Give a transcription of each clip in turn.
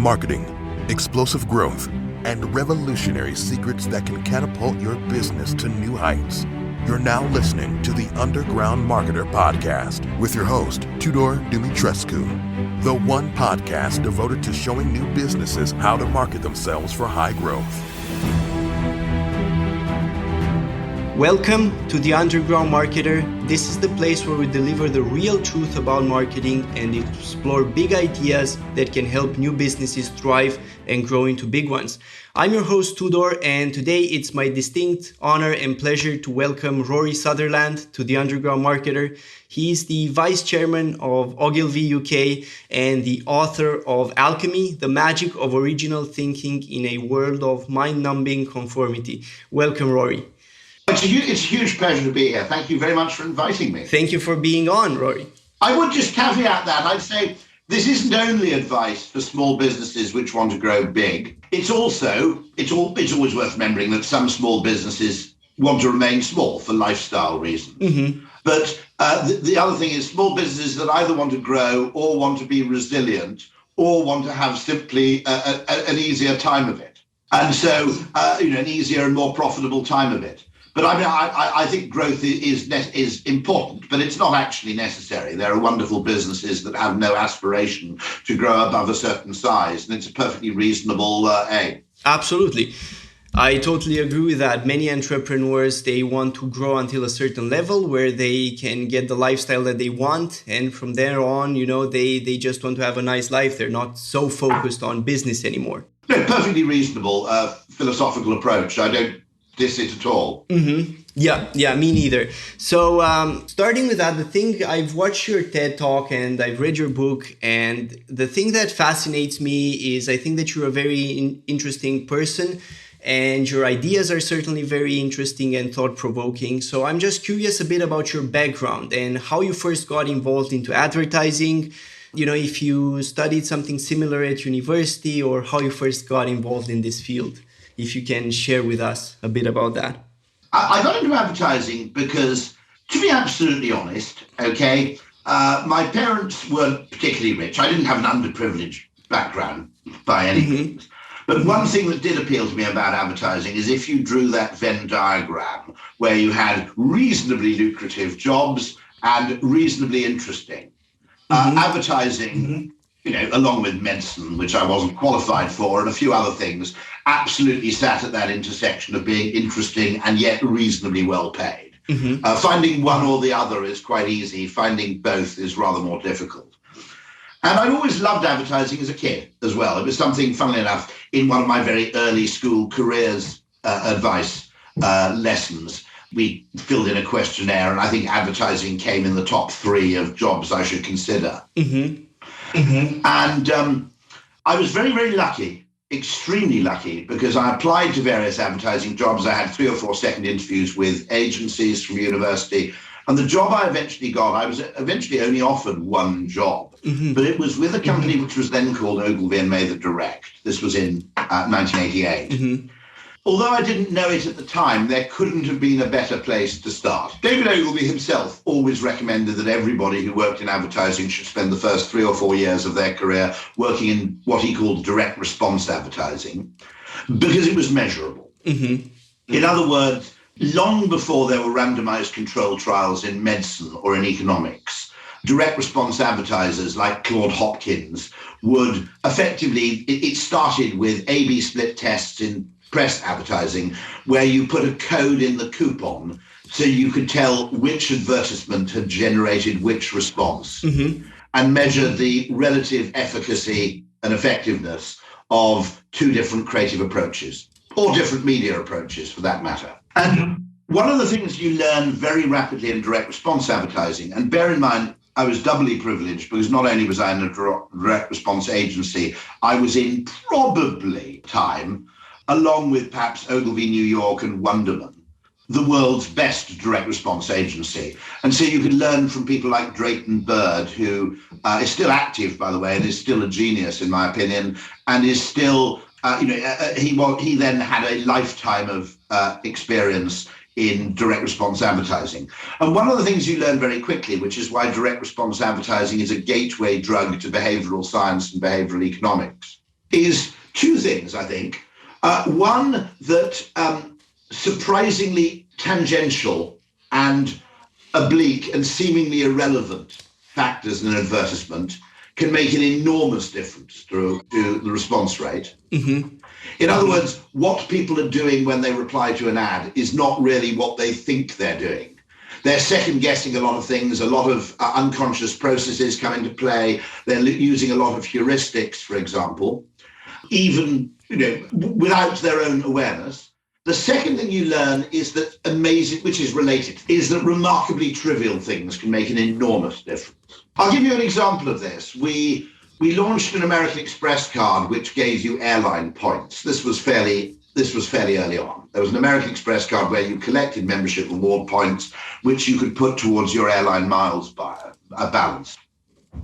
marketing, explosive growth, and revolutionary secrets that can catapult your business to new heights. You're now listening to the Underground Marketer Podcast with your host, Tudor Dumitrescu, the one podcast devoted to showing new businesses how to market themselves for high growth. Welcome to the Underground Marketer. This is the place where we deliver the real truth about marketing and explore big ideas that can help new businesses thrive and grow into big ones. I'm your host Tudor, and today it's my distinct honor and pleasure to welcome Rory Sutherland to the Underground Marketer. He is the Vice Chairman of Ogilvy UK and the author of Alchemy, the magic of original thinking in a world of mind-numbing conformity. Welcome, Rory. It's a huge pleasure to be here. Thank you very much for inviting me. Thank you for being on, Rory. I would just caveat that. I'd say this isn't only advice for small businesses which want to grow big. It's always worth remembering that some small businesses want to remain small for lifestyle reasons. Mm-hmm. But the other thing is small businesses that either want to grow or want to be resilient or want to have simply an easier time of it. And so, an easier and more profitable time of it. But I think growth is important, but it's not actually necessary. There are wonderful businesses that have no aspiration to grow above a certain size, and it's a perfectly reasonable aim. Absolutely. I totally agree with that. Many entrepreneurs, they want to grow until a certain level where they can get the lifestyle that they want. And from there on, they just want to have a nice life. They're not so focused on business anymore. No, perfectly reasonable philosophical approach. I don't diss it at all. Mm-hmm. Yeah, me neither. So starting with that, the thing, I've watched your TED Talk and I've read your book, and the thing that fascinates me is I think that you're a very interesting person and your ideas are certainly very interesting and thought-provoking. So I'm just curious a bit about your background and how you first got involved into advertising. If you studied something similar at university or how you first got involved in this field. If you can share with us a bit about that. I got into advertising because, to be absolutely honest, my parents weren't particularly rich. I didn't have an underprivileged background by any means. But one thing that did appeal to me about advertising is if you drew that Venn diagram where you had reasonably lucrative jobs and reasonably interesting. Advertising, along with medicine, which I wasn't qualified for, and a few other things, absolutely sat at that intersection of being interesting and yet reasonably well paid. Finding one or the other is quite easy. Finding both is rather more difficult. And I'd always loved advertising as a kid as well. It was something, funnily enough, in one of my very early school careers advice lessons. We filled in a questionnaire, and I think advertising came in the top 3 of jobs I should consider. And I was very, very lucky, extremely lucky, because I applied to various advertising jobs. I had 3 or 4 second interviews with agencies from university. And the job I eventually got, I was eventually only offered one job. But it was with a company which was then called Ogilvy and Mather Direct. This was in 1988. Although I didn't know it at the time, there couldn't have been a better place to start. David Ogilvy himself always recommended that everybody who worked in advertising should spend the first 3 or 4 years of their career working in what he called direct response advertising, because it was measurable. In other words, long before there were randomized controlled trials in medicine or in economics, direct response advertisers like Claude Hopkins would effectively, it started with A/B split tests in press advertising, where you put a code in the coupon so you could tell which advertisement had generated which response and measure the relative efficacy and effectiveness of 2 different creative approaches, or different media approaches for that matter. And one of the things you learn very rapidly in direct response advertising, and bear in mind, I was doubly privileged because not only was I in a direct response agency, I was in probably time, along with perhaps Ogilvy New York and Wunderman, the world's best direct response agency. And so you can learn from people like Drayton Bird, who is still active, by the way, and is still a genius, in my opinion, and is still, he then had a lifetime of experience in direct response advertising. And one of the things you learn very quickly, which is why direct response advertising is a gateway drug to behavioral science and behavioral economics, is two things, I think. One, that surprisingly tangential and oblique and seemingly irrelevant factors in an advertisement can make an enormous difference to the response rate. Mm-hmm. In other words, what people are doing when they reply to an ad is not really what they think they're doing. They're second guessing a lot of things. A lot of unconscious processes come into play. They're using a lot of heuristics, for example, even without their own awareness. The second thing you learn is that which is related, is that remarkably trivial things can make an enormous difference. I'll give you an example of this. We launched an American Express card which gave you airline points. This was fairly early on. There was an American Express card where you collected membership reward points, which you could put towards your airline miles balance.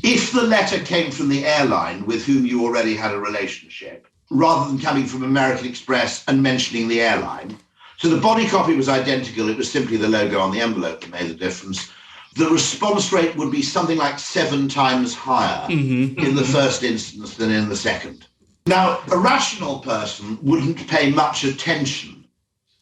If the letter came from the airline with whom you already had a relationship, rather than coming from American Express and mentioning the airline, so the body copy was identical, it was simply the logo on the envelope that made the difference, the response rate would be something like 7 times higher in the first instance than in the second. Now, a rational person wouldn't pay much attention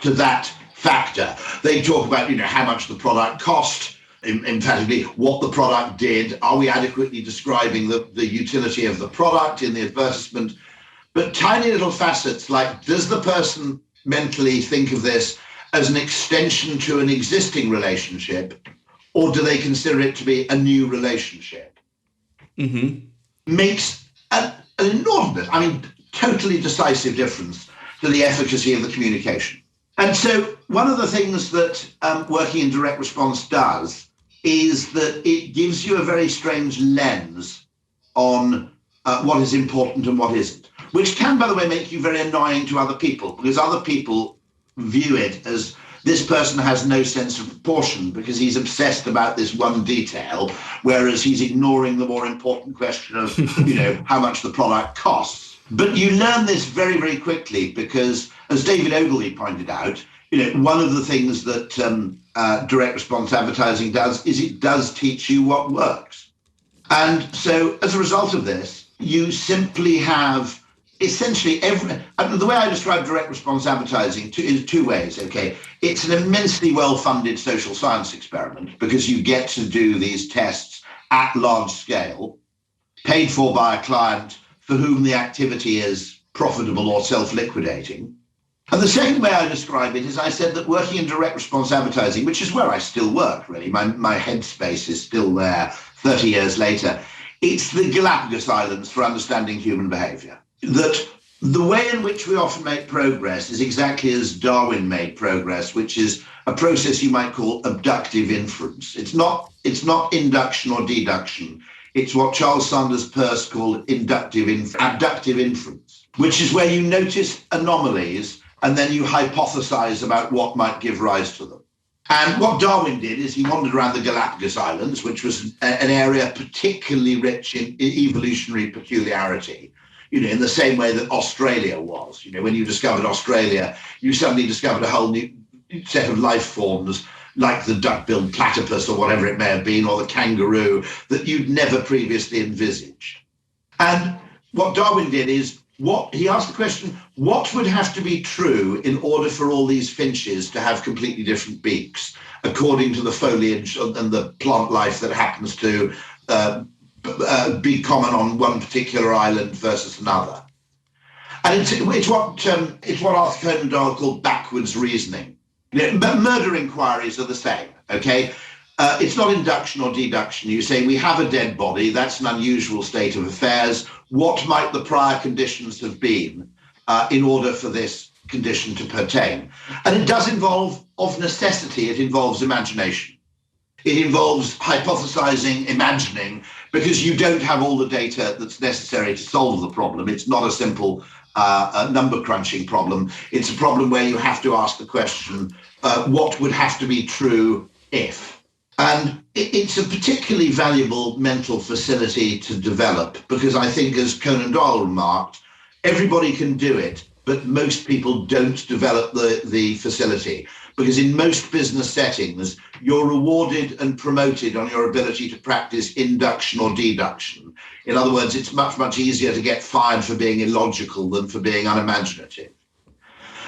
to that factor. They talk about, how much the product cost, emphatically what the product did. Are we adequately describing the utility of the product in the advertisement? But tiny little facets like, does the person mentally think of this as an extension to an existing relationship, or do they consider it to be a new relationship? Makes an inordinate, totally decisive difference to the efficacy of the communication. And so one of the things that working in direct response does is that it gives you a very strange lens on what is important and what isn't, which can, by the way, make you very annoying to other people, because other people view it as this person has no sense of proportion because he's obsessed about this one detail, whereas he's ignoring the more important question of, how much the product costs. But you learn this very, very quickly because, as David Ogilvy pointed out, one of the things that direct response advertising does is it does teach you what works. And so as a result of this, you simply have essentially the way I describe direct response advertising in two ways, okay? It's an immensely well-funded social science experiment because you get to do these tests at large scale, paid for by a client for whom the activity is profitable or self-liquidating. And the second way I describe it is I said that working in direct response advertising, which is where I still work, really, my headspace is still there 30 years later, it's the Galapagos Islands for understanding human behavior. That the way in which we often make progress is exactly as Darwin made progress, which is a process you might call abductive inference. It's not induction or deduction. It's what Charles Sanders Peirce called abductive inference, which is where you notice anomalies and then you hypothesize about what might give rise to them. And what Darwin did is he wandered around the Galapagos Islands, which was an area particularly rich in evolutionary peculiarity, in the same way that Australia was. When you discovered Australia, you suddenly discovered a whole new set of life forms like the duck-billed platypus or whatever it may have been, or the kangaroo, that you'd never previously envisaged. And what Darwin did is, he asked the question, what would have to be true in order for all these finches to have completely different beaks, according to the foliage and the plant life that happens to be common on one particular island versus another? And it's what Arthur Conan Doyle called backwards reasoning. But murder inquiries are the same, okay? It's not induction or deduction. You say, we have a dead body. That's an unusual state of affairs. What might the prior conditions have been in order for this condition to pertain? And it does involve, of necessity, it involves imagination. It involves hypothesizing, imagining, because you don't have all the data that's necessary to solve the problem. It's not a simple number crunching problem. It's a problem where you have to ask the question, what would have to be true if? And it's a particularly valuable mental facility to develop because I think, as Conan Doyle remarked, everybody can do it, but most people don't develop the facility because in most business settings, you're rewarded and promoted on your ability to practice induction or deduction. In other words, it's much, much easier to get fired for being illogical than for being unimaginative.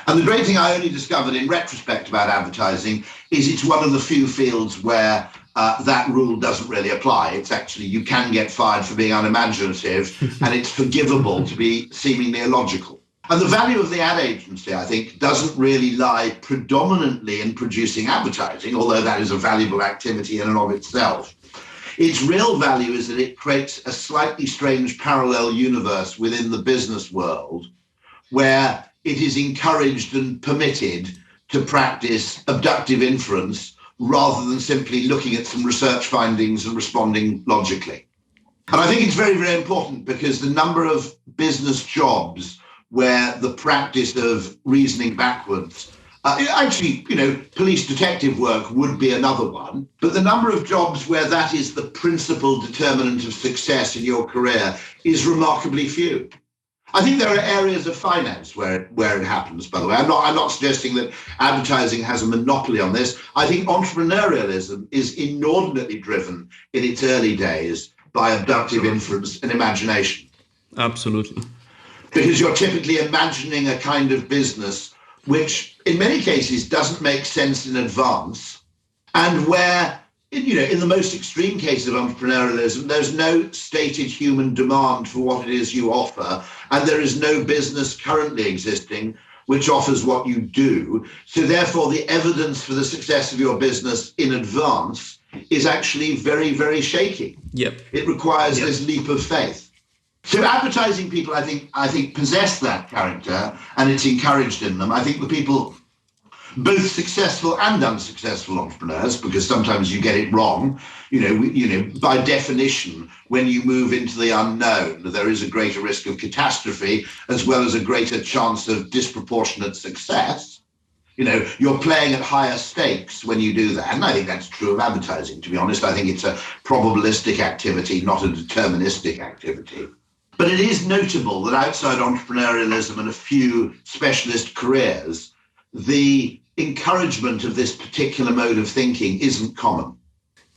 And the great thing I only discovered in retrospect about advertising is it's one of the few fields where that rule doesn't really apply. It's actually, you can get fired for being unimaginative and it's forgivable to be seemingly illogical. And the value of the ad agency, I think, doesn't really lie predominantly in producing advertising, although that is a valuable activity in and of itself. Its real value is that it creates a slightly strange parallel universe within the business world where it is encouraged and permitted to practice abductive inference rather than simply looking at some research findings and responding logically. And I think it's very, very important because the number of business jobs where the practice of reasoning backwards, actually, police detective work would be another one, but the number of jobs where that is the principal determinant of success in your career is remarkably few. I think there are areas of finance where it happens, by the way. I'm not suggesting that advertising has a monopoly on this. I think entrepreneurialism is inordinately driven in its early days by abductive inference and imagination. Absolutely. Because you're typically imagining a kind of business which in many cases doesn't make sense in advance, and where, in the most extreme case of entrepreneurialism, there's no stated human demand for what it is you offer, and there is no business currently existing which offers what you do. So therefore, the evidence for the success of your business in advance is actually very, very shaky. Yep. It requires this leap of faith. So advertising people, I think possess that character, and it's encouraged in them. I think the people, both successful and unsuccessful entrepreneurs, because sometimes you get it wrong, by definition, when you move into the unknown, there is a greater risk of catastrophe as well as a greater chance of disproportionate success. You're playing at higher stakes when you do that. And I think that's true of advertising, to be honest. I think it's a probabilistic activity, not a deterministic activity. But it is notable that outside entrepreneurialism and a few specialist careers, the encouragement of this particular mode of thinking isn't common.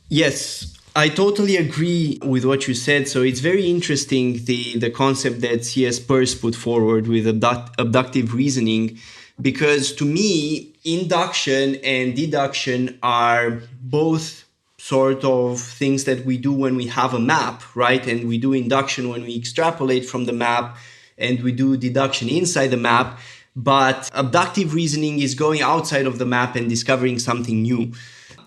Yes, I totally agree with what you said. So it's very interesting, the concept that C.S. Peirce put forward with abductive reasoning, because to me, induction and deduction are both sort of things that we do when we have a map, right? And we do induction when we extrapolate from the map, and we do deduction inside the map. But abductive reasoning is going outside of the map and discovering something new.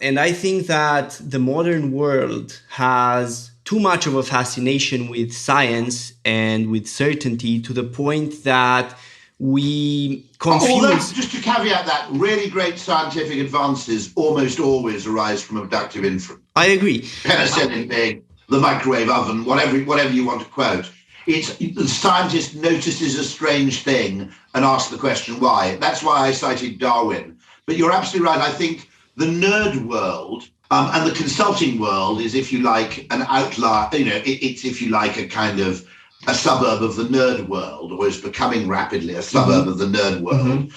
And I think that the modern world has too much of a fascination with science and with certainty to the point that we confuse... Although, just to caveat that, really great scientific advances almost always arise from abductive inference. I agree. Penicillin being the microwave oven, whatever you want to quote. The scientist notices a strange thing and asks the question why. That's why I cited Darwin. But you're absolutely right. I think the nerd world and the consulting world is, if you like, an outlier. It's, if you like, a kind of a suburb of the nerd world, or is becoming rapidly a suburb of the nerd world.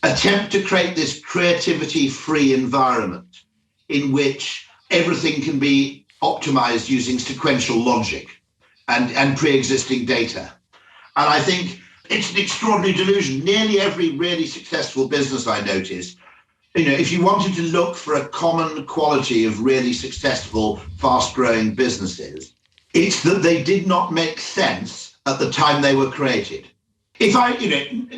Attempt to create this creativity-free environment in which everything can be optimized using sequential logic and pre-existing data. And I think it's an extraordinary delusion. Nearly every really successful business I noticed, if you wanted to look for a common quality of really successful, fast-growing businesses, it's that they did not make sense at the time they were created.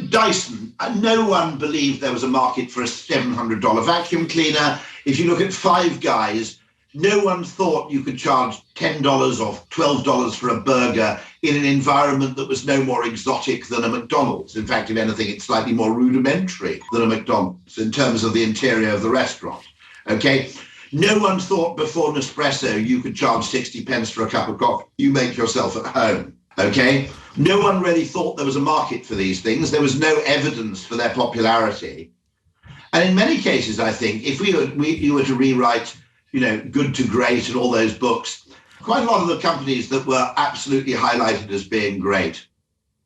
Dyson, no one believed there was a market for a $700 vacuum cleaner. If you look at Five Guys, no one thought you could charge $10 or $12 for a burger in an environment that was no more exotic than a McDonald's. In fact, if anything, it's slightly more rudimentary than a McDonald's in terms of the interior of the restaurant. Okay? No one thought before Nespresso you could charge 60 pence for a cup of coffee. You make yourself at home. Okay? No one really thought there was a market for these things. There was no evidence for their popularity. And in many cases, I think, if you were to rewrite Good to Great and all those books, quite a lot of the companies that were absolutely highlighted as being great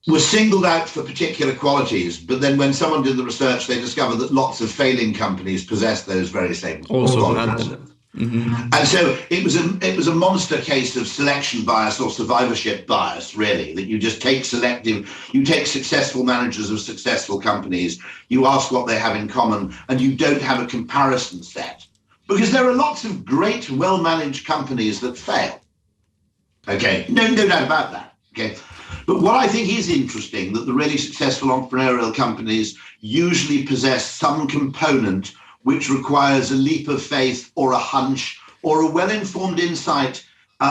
were singled out for particular qualities, but then when someone did the research, they discovered that lots of failing companies possess those very same qualities. And so it was a monster case of selection bias or survivorship bias, really, that you just take successful managers of successful companies, you ask what they have in common, and you don't have a comparison set. Because there are lots of great, well-managed companies that fail. Okay, no doubt about that. Okay. But what I think is interesting, that the really successful entrepreneurial companies usually possess some component which requires a leap of faith or a hunch or a well-informed insight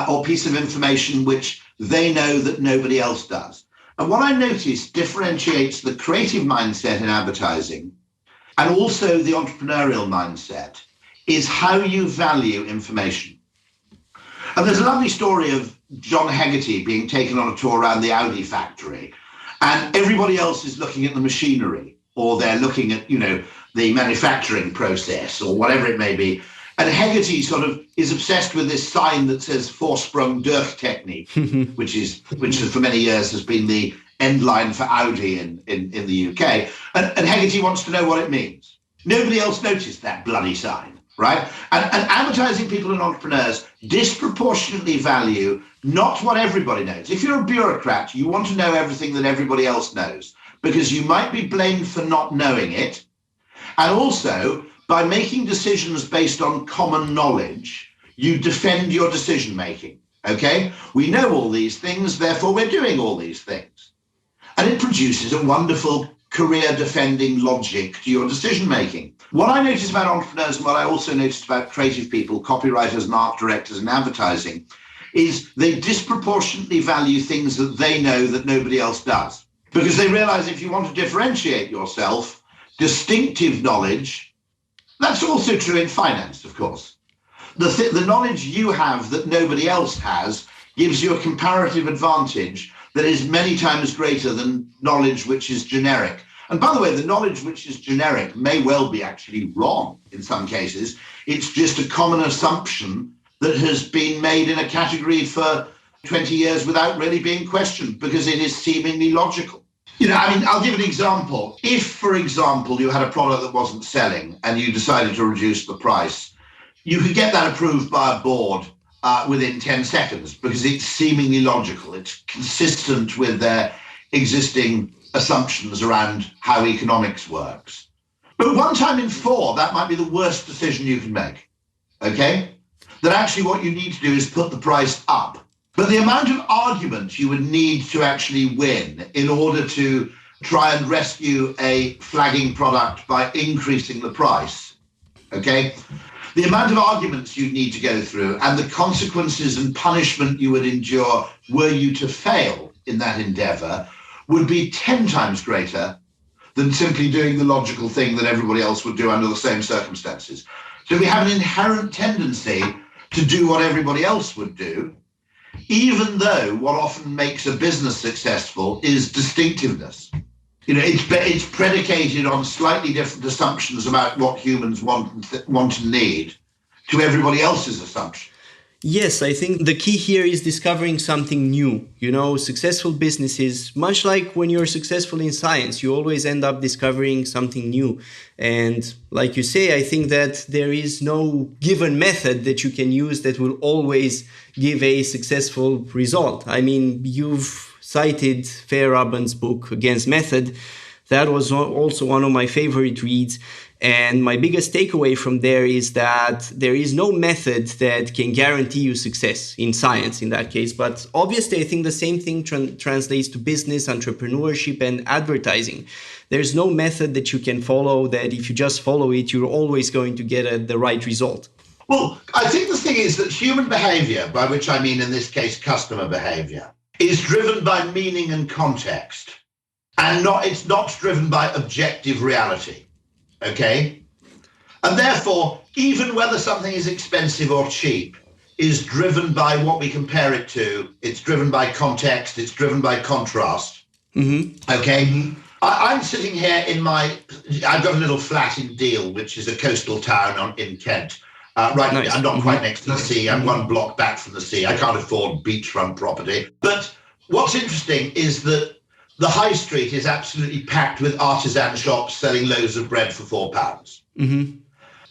or piece of information which they know that nobody else does. And what I notice differentiates the creative mindset in advertising and also the entrepreneurial mindset is how you value information. And there's a lovely story of John Hegarty being taken on a tour around the Audi factory, and everybody else is looking at the machinery, or they're looking at, the manufacturing process or whatever it may be. And Hegarty sort of is obsessed with this sign that says Vorsprung durch Technik, which for many years has been the end line for Audi in the UK. And Hegarty wants to know what it means. Nobody else noticed that bloody sign, right? And advertising people and entrepreneurs disproportionately value not what everybody knows. If you're a bureaucrat, you want to know everything that everybody else knows, because you might be blamed for not knowing it. And also, by making decisions based on common knowledge, you defend your decision-making, okay? We know all these things, therefore we're doing all these things. And it produces a wonderful career-defending logic to your decision-making. What I notice about entrepreneurs, and what I also noticed about creative people, copywriters and art directors and advertising, is they disproportionately value things that they know that nobody else does. Because they realize if you want to differentiate yourself, distinctive knowledge, that's also true in finance, of course. The knowledge you have that nobody else has gives you a comparative advantage that is many times greater than knowledge which is generic. And by the way, the knowledge which is generic may well be actually wrong in some cases. It's just a common assumption that has been made in a category for 20 years without really being questioned because it is seemingly logical. I'll give an example. If, for example, you had a product that wasn't selling and you decided to reduce the price, you could get that approved by a board within 10 seconds because it's seemingly logical. It's consistent with their existing assumptions around how economics works. But one time in four, that might be the worst decision you can make, okay? That actually what you need to do is put the price up. But the amount of argument you would need to actually win in order to try and rescue a flagging product by increasing the price, okay? The amount of arguments you need to go through and the consequences and punishment you would endure were you to fail in that endeavor would be 10 times greater than simply doing the logical thing that everybody else would do under the same circumstances. So we have an inherent tendency to do what everybody else would do, even though what often makes a business successful is distinctiveness. It's predicated on slightly different assumptions about what humans want and need to everybody else's assumption. Yes, I think the key here is discovering something new. Successful businesses, much like when you're successful in science, you always end up discovering something new. And like you say, I think that there is no given method that you can use that will always give a successful result. I mean, you've cited Feyerabend's book, Against Method. That was also one of my favorite reads. And my biggest takeaway from there is that there is no method that can guarantee you success in science in that case. But obviously, I think the same thing translates to business, entrepreneurship, and advertising. There's no method that you can follow that if you just follow it, you're always going to get the right result. Well, I think the thing is that human behavior, by which I mean in this case customer behavior, is driven by meaning and context. And it's not driven by objective reality. Okay? And therefore, even whether something is expensive or cheap is driven by what we compare it to. It's driven by context. It's driven by contrast. Mm-hmm. Okay? I'm sitting here I've got a little flat in Deal, which is a coastal town in Kent. Nice. I'm not quite next to the sea. I'm one block back from the sea. I can't afford beachfront property. But what's interesting is that the high street is absolutely packed with artisan shops selling loaves of bread for £4. Mm-hmm.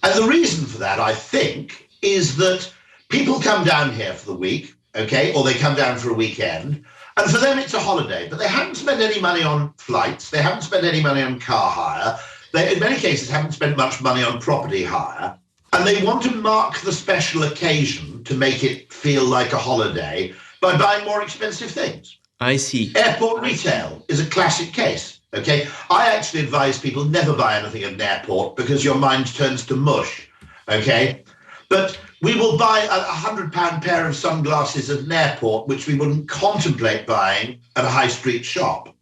And the reason for that, I think, is that people come down here for the week, okay, or they come down for a weekend, and for them it's a holiday, but they haven't spent any money on flights, they haven't spent any money on car hire, they, in many cases, haven't spent much money on property hire, and they want to mark the special occasion to make it feel like a holiday by buying more expensive things. I see. Airport retail is a classic case, okay? I actually advise people never buy anything at an airport because your mind turns to mush, okay? But we will buy a £100 pair of sunglasses at an airport, which we wouldn't contemplate buying at a high street shop.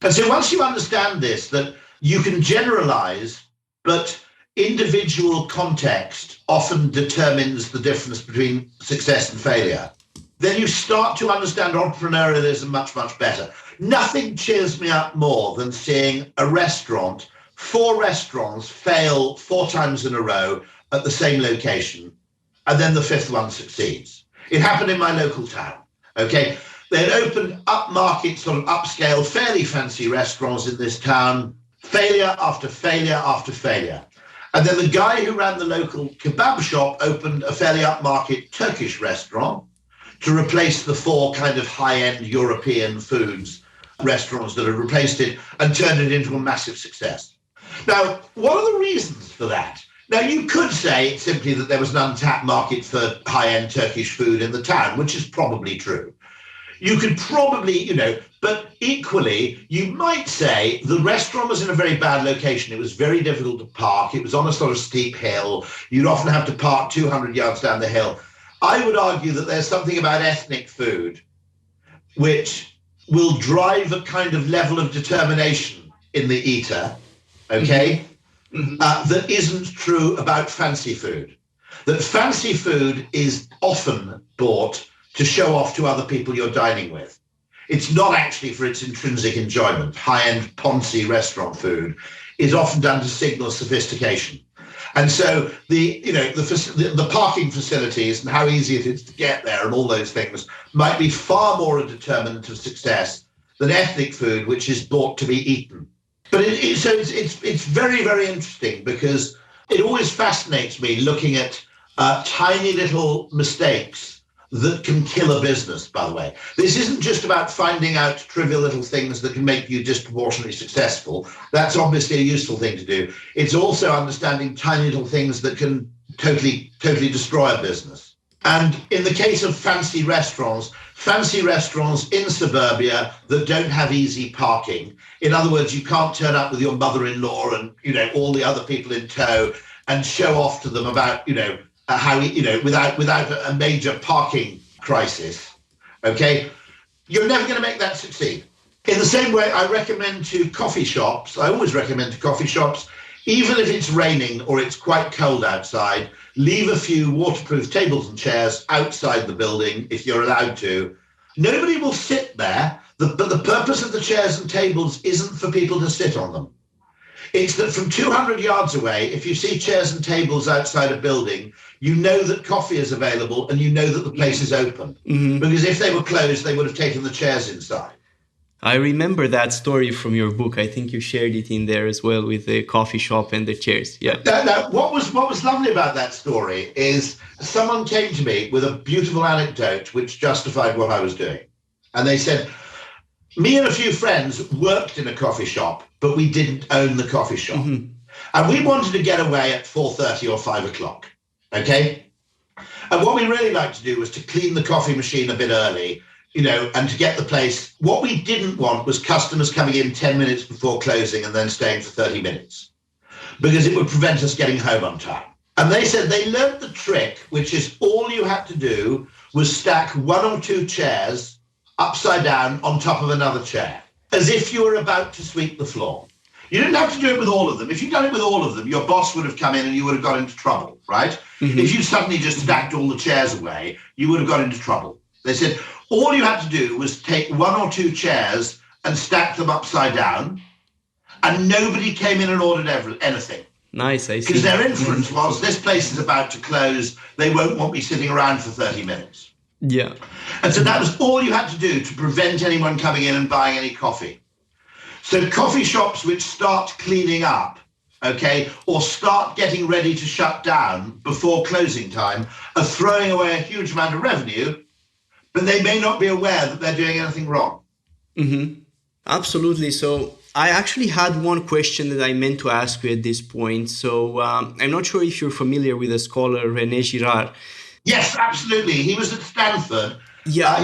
And so once you understand this, that you can generalize, but individual context often determines the difference between success and failure, then you start to understand entrepreneurialism much, much better. Nothing cheers me up more than seeing a restaurant, 4 restaurants fail 4 times in a row at the same location, and then the 5th one succeeds. It happened in my local town, okay? They had opened upmarket, sort of upscale, fairly fancy restaurants in this town, failure after failure after failure. And then the guy who ran the local kebab shop opened a fairly upmarket Turkish restaurant to replace the 4 kind of high-end European foods restaurants that had replaced it and turned it into a massive success. Now, what are the reasons for that? Now, you could say simply that there was an untapped market for high-end Turkish food in the town, which is probably true. You could probably, but equally, you might say the restaurant was in a very bad location. It was very difficult to park. It was on a sort of steep hill. You'd often have to park 200 yards down the hill. I would argue that there's something about ethnic food which will drive a kind of level of determination in the eater, okay, that isn't true about fancy food. That fancy food is often bought to show off to other people you're dining with. It's not actually for its intrinsic enjoyment. High-end Ponzi restaurant food is often done to signal sophistication. And so the parking facilities and how easy it is to get there and all those things might be far more a determinant of success than ethnic food, which is bought to be eaten. But it's very, very interesting because it always fascinates me looking at tiny little mistakes that can kill a business, by the way. This isn't just about finding out trivial little things that can make you disproportionately successful. That's obviously a useful thing to do. It's also understanding tiny little things that can totally destroy a business. And in the case of fancy restaurants in suburbia that don't have easy parking, in other words, you can't turn up with your mother-in-law and, all the other people in tow and show off to them about, how, without a major parking crisis, okay, you're never going to make that succeed. In the same way, I always recommend to coffee shops, even if it's raining or it's quite cold outside, leave a few waterproof tables and chairs outside the building if you're allowed to. Nobody will sit there, but the purpose of the chairs and tables isn't for people to sit on them. It's that from 200 yards away, if you see chairs and tables outside a building, you know that coffee is available and you know that the place is open. Mm-hmm. Because if they were closed, they would have taken the chairs inside. I remember that story from your book. I think you shared it in there as well with the coffee shop and the chairs. Yeah. Now, what was lovely about that story is someone came to me with a beautiful anecdote which justified what I was doing. And they said, me and a few friends worked in a coffee shop, but we didn't own the coffee shop. Mm-hmm. And we wanted to get away at 4:30 or 5 o'clock, okay? And what we really liked to do was to clean the coffee machine a bit early, and to get the place. What we didn't want was customers coming in 10 minutes before closing and then staying for 30 minutes, because it would prevent us getting home on time. And they said they learned the trick, which is all you had to do was stack 1 or 2 chairs upside down on top of another chair, as if you were about to sweep the floor. You didn't have to do it with all of them. If you'd done it with all of them, your boss would have come in and you would have got into trouble, right? Mm-hmm. If you suddenly just stacked all the chairs away, you would have got into trouble. They said all you had to do was take 1 or 2 chairs and stack them upside down, and nobody came in and ordered anything. Nice, I see. Because their inference was, this place is about to close, they won't want me sitting around for 30 minutes. Yeah. And so that was all you had to do to prevent anyone coming in and buying any coffee. So coffee shops which start cleaning up, okay, or start getting ready to shut down before closing time are throwing away a huge amount of revenue, but they may not be aware that they're doing anything wrong. Mm-hmm. Absolutely. So I actually had one question that I meant to ask you at this point. So I'm not sure if you're familiar with the scholar René Girard. Yes, absolutely. He was at Stanford. Yeah. I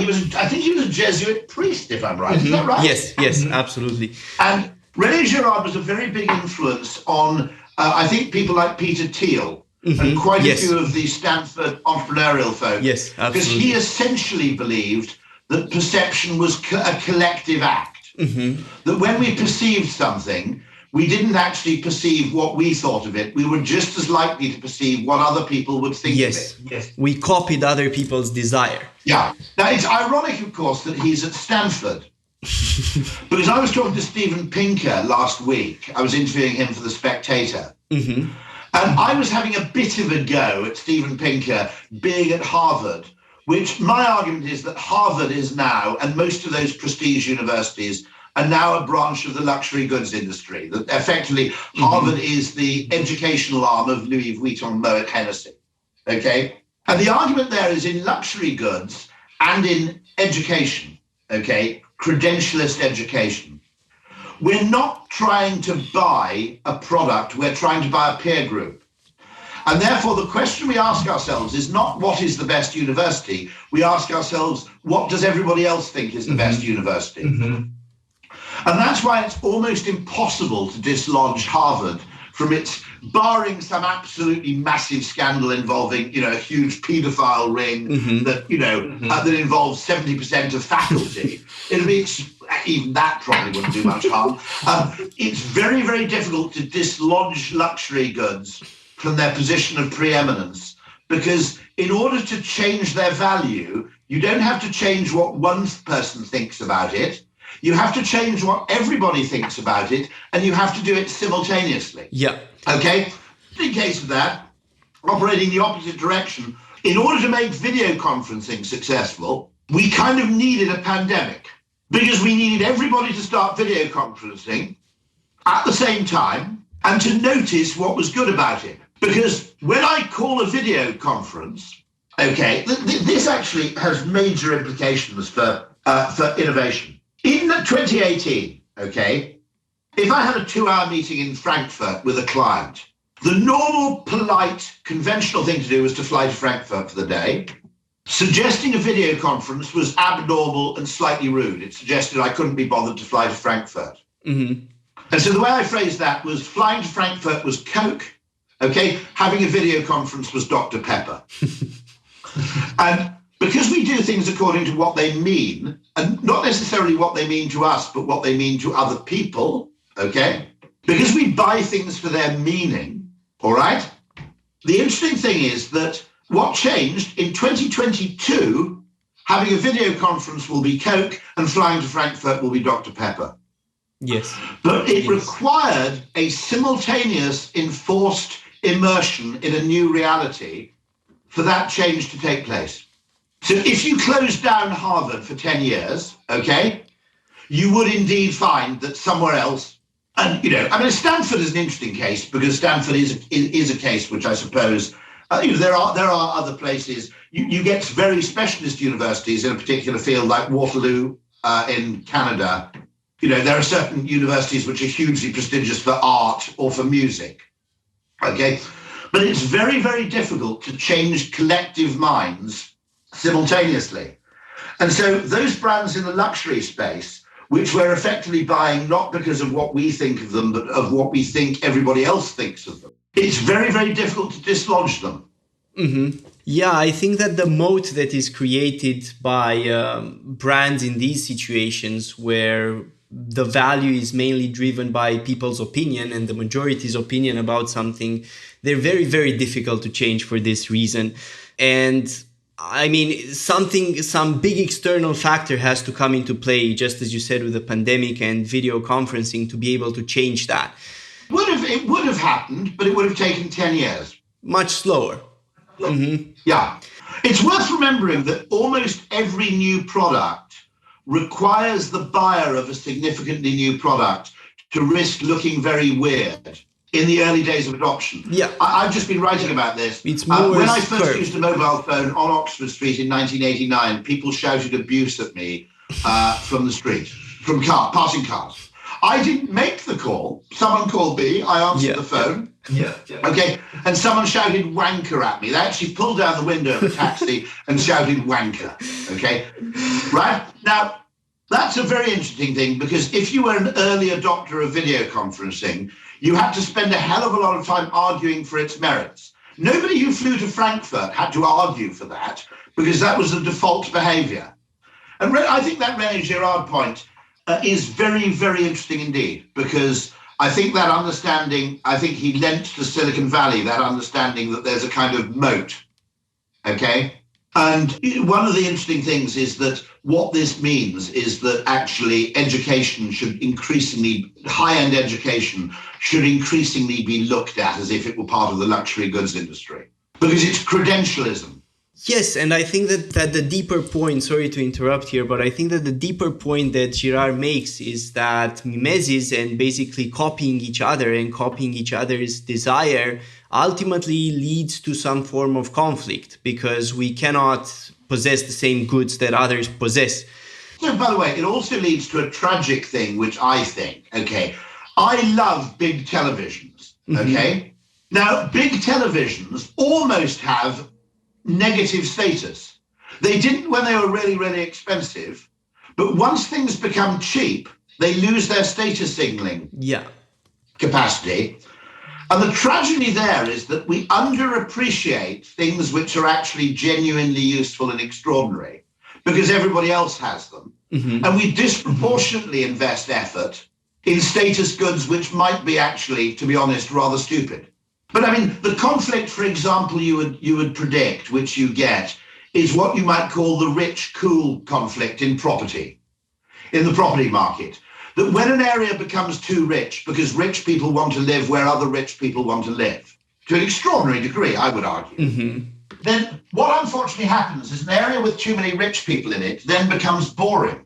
think he was a Jesuit priest, if I'm right. Mm-hmm. Is that right? Yes, mm-hmm. Absolutely. And René Girard was a very big influence on, I think, people like Peter Thiel mm-hmm. and quite a few of the Stanford entrepreneurial folk. Yes, absolutely. Because he essentially believed that perception was a collective act. Mm-hmm. That when we perceived something, we didn't actually perceive what we thought of it. We were just as likely to perceive what other people would think of it. Yes, we copied other people's desire. Yeah. Now, it's ironic, of course, that he's at Stanford. Because I was talking to Steven Pinker last week. I was interviewing him for The Spectator. Mm-hmm. And I was having a bit of a go at Steven Pinker being at Harvard, which my argument is that Harvard is now, and most of those prestige universities, are now a branch of the luxury goods industry. That effectively, mm-hmm. Harvard is the educational arm of Louis Vuitton, Moet Hennessy. Okay? And the argument there is in luxury goods and in education, okay, credentialist education. We're not trying to buy a product, we're trying to buy a peer group. And therefore, the question we ask ourselves is not what is the best university, we ask ourselves, what does everybody else think is the mm-hmm. best university? Mm-hmm. And that's why it's almost impossible to dislodge Harvard from its, barring some absolutely massive scandal involving, a huge paedophile ring mm-hmm. that, mm-hmm. That involves 70% of faculty. It'll be, even that probably wouldn't do much harm. It's very, very difficult to dislodge luxury goods from their position of preeminence, because in order to change their value, you don't have to change what one person thinks about it. You have to change what everybody thinks about it, and you have to do it simultaneously. Yeah. Okay? In case of that, operating the opposite direction, in order to make video conferencing successful, we kind of needed a pandemic, because we needed everybody to start video conferencing at the same time and to notice what was good about it. Because when I call a video conference, okay, this actually has major implications for innovation. In 2018, okay, if I had a 2-hour meeting in Frankfurt with a client, the normal, polite, conventional thing to do was to fly to Frankfurt for the day. Suggesting a video conference was abnormal and slightly rude. It suggested I couldn't be bothered to fly to Frankfurt. Mm-hmm. And so the way I phrased that was flying to Frankfurt was Coke, okay, having a video conference was Dr. Pepper. And because we do things according to what they mean, and not necessarily what they mean to us, but what they mean to other people, okay? Because we buy things for their meaning, all right? The interesting thing is that what changed in 2022, having a video conference will be Coke and flying to Frankfurt will be Dr. Pepper. Yes. But it required a simultaneous enforced immersion in a new reality for that change to take place. So if you close down Harvard for 10 years, okay, you would indeed find that somewhere else, and, Stanford is an interesting case because Stanford is a case which I suppose, there are other places. You get very specialist universities in a particular field like Waterloo in Canada. There are certain universities which are hugely prestigious for art or for music, okay? But it's very, very difficult to change collective minds simultaneously. And so those brands in the luxury space, which we're effectively buying not because of what we think of them, but of what we think everybody else thinks of them, it's very, very difficult to dislodge them. Mm-hmm. Yeah, I think that the moat that is created by brands in these situations where the value is mainly driven by people's opinion and the majority's opinion about something, they're very, very difficult to change for this reason. And I mean, some big external factor has to come into play, just as you said, with the pandemic and video conferencing to be able to change that. It would have happened, but it would have taken 10 years. Much slower. Mm-hmm. Yeah. It's worth remembering that almost every new product requires the buyer of a significantly new product to risk looking very weird in the early days of adoption. Yeah. I've just been writing about this. It's more when I first curved. used a mobile phone on Oxford Street in 1989, people shouted abuse at me from the street, from passing cars. I didn't make the call. Someone called me. I answered the phone. Yeah. Okay. And someone shouted wanker at me. They actually pulled down the window of the taxi and shouted wanker. Okay. Right? Now, that's a very interesting thing, because if you were an early adopter of video conferencing, you had to spend a hell of a lot of time arguing for its merits. Nobody who flew to Frankfurt had to argue for that, because that was the default behavior. And I think that René Girard point is very, very interesting indeed, because I think that understanding, I think he lent to Silicon Valley that understanding that there's a kind of moat, okay? And one of the interesting things is that what this means is that actually education should increasingly, high-end education should increasingly be looked at as if it were part of the luxury goods industry, because it's credentialism. Yes, and I think that the deeper point, sorry to interrupt here, but I think that the deeper point that Girard makes is that mimesis and basically copying each other and copying each other's desire ultimately leads to some form of conflict, because we cannot possess the same goods that others possess. So, by the way, it also leads to a tragic thing, which I think, okay, I love big televisions, okay? Now, big televisions almost have negative status. They didn't when they were really, really expensive, but once things become cheap, they lose their status signaling capacity. And the tragedy there is that we underappreciate things which are actually genuinely useful and extraordinary because everybody else has them. And we disproportionately invest effort in status goods which might be actually, to be honest, rather stupid. But I mean, the conflict, for example, you would predict, which you get, is what you might call the rich, cool conflict in property, in the property market. That when an area becomes too rich, because rich people want to live where other rich people want to live, to an extraordinary degree, I would argue, then what unfortunately happens is an area with too many rich people in it then becomes boring.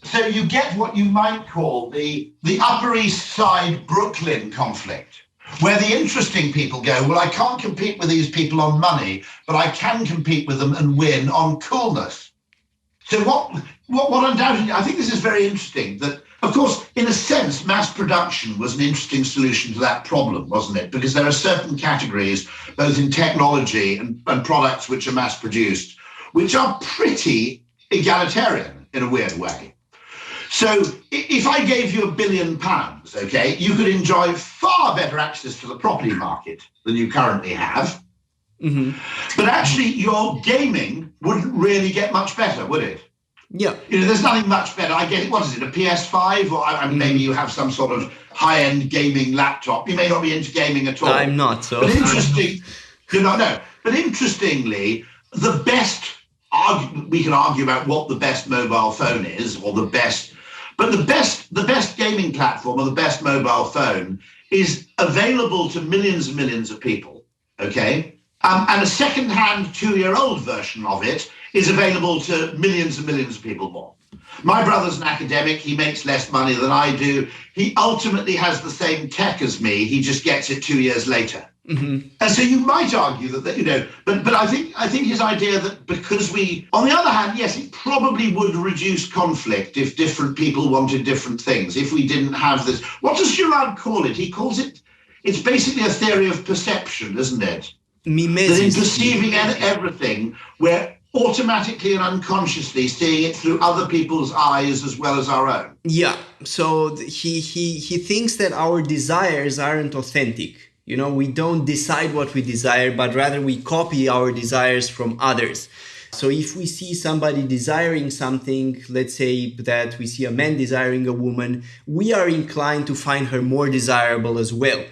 So you get what you might call the Upper East Side Brooklyn conflict, where the interesting people go, well, I can't compete with these people on money, but I can compete with them and win on coolness. So what undoubtedly, I think this is very interesting, that, of course, in a sense, mass production was an interesting solution to that problem, wasn't it? Because there are certain categories, both in technology and products which are mass produced, which are pretty egalitarian in a weird way. So if I gave you £1 billion, okay, you could enjoy far better access to the property market than you currently have. But actually, your gaming wouldn't really get much better, would it? Yeah. You know, there's nothing much better. I get, what is it, a PS5? Or maybe you have some sort of high-end gaming laptop. You may not be into gaming at all. I'm not, so. But interesting, But interestingly, the best, we can argue about what the best mobile phone is, or the best, but the best gaming platform or the best mobile phone is available to millions and millions of people, okay? And a second-hand 2-year-old version of it is available to millions and millions of people more. My brother's an academic. He makes less money than I do. He ultimately has the same tech as me. He just gets it 2 years later. And so you might argue that, but I think his idea that because on the other hand, yes, it probably would reduce conflict if different people wanted different things, if we didn't have this. What does Girard call it? He calls it, it's basically a theory of perception, isn't it? Mimesis. That in perceiving everything, we're automatically and unconsciously seeing it through other people's eyes as well as our own. Yeah. So he thinks that our desires aren't authentic. We don't decide what we desire, but rather we copy our desires from others. So if we see somebody desiring something, let's say that we see a man desiring a woman, we are inclined to find her more desirable as well.